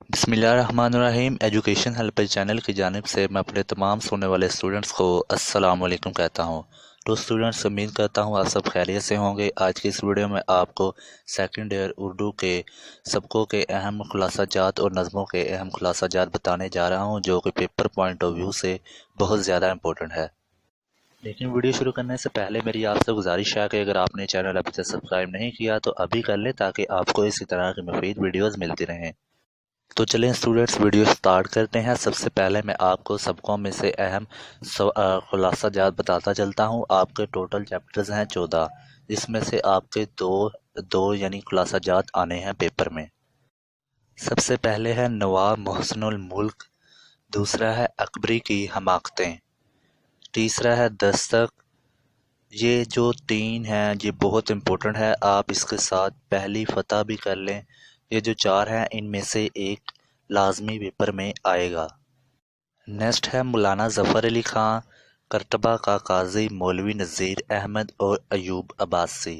बिस्मिल्लाहिर्रहमानिर्रहीम। Education helper channel की जानिब से मैं अपने तमाम सुनने वाले स्टूडेंट्स को अस्सलाम वालेकुम कहता हूँ। तो स्टूडेंट्स, उम्मीद करता हूँ आप सब खैरियत से होंगे। आज की इस वीडियो में आपको सेकंड ईयर उर्दू के सबकों के अहम खुलासाजात और नज़मों के अहम खुलासाजात बताने जा रहा हूँ, जो कि पेपर पॉइंट ऑफ व्यू से बहुत ज़्यादा इंपॉर्टेंट है। लेकिन वीडियो शुरू करने से पहले मेरी आपसे गुजारिश है कि अगर आपने चैनल अभी तक सब्सक्राइब नहीं किया तो अभी कर ले, ताकि आपको इसी तरह की मुफीद वीडियोज़ मिलती रहें। तो चलें स्टूडेंट्स, वीडियो स्टार्ट करते हैं। सबसे पहले मैं आपको सबकों में से अहम खुलासा जात बताता चलता हूँ। आपके टोटल चैप्टर्स हैं 14, जिसमें से आपके दो दो यानी खुलासा जात आने हैं पेपर में। सबसे पहले है नवाब मोहसिनुल मुल्क, दूसरा है अकबरी की हमाकतें, तीसरा है दस्तक। ये जो तीन हैं ये बहुत इम्पोर्टेंट है, आप इसके साथ पहली फतह भी कर लें। ये जो चार हैं इनमें से एक लाजमी पेपर में आएगा। नेक्स्ट है मौलाना ज़फ़र अली ख़ां, करतबा का काजी मौलवी नज़ीर अहमद और अयूब अब्बासी।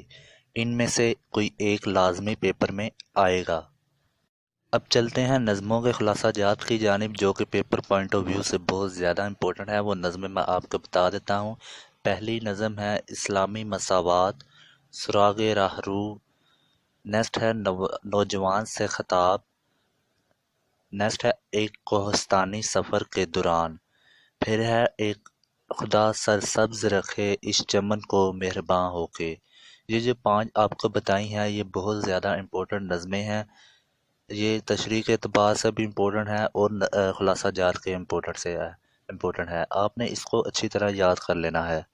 इनमें से कोई एक लाजमी पेपर में आएगा। अब चलते हैं नज़मों के खुलासाजात की जानिब, जो कि पेपर पॉइंट ऑफ व्यू से बहुत ज़्यादा इंपॉर्टेंट है। वो नज़में मैं आपको बता देता हूँ। पहली नज़म है इस्लामी मसावात, सुराग राहरू। नेक्स्ट है नौजवान से खिताब। नेक्स्ट है एक कोहस्तानी सफ़र के दौरान। फिर है एक खुदा सरसब्ज रखे इस चमन को मेहरबान होके। ये जो पांच आपको बताई हैं ये बहुत ज़्यादा इम्पोर्टेंट नज़में हैं। ये तशरीह के एतबार से भी इम्पोर्टेंट है और खुलासा जात के इम्पोर्टेंट है। आपने इसको अच्छी तरह याद कर लेना है।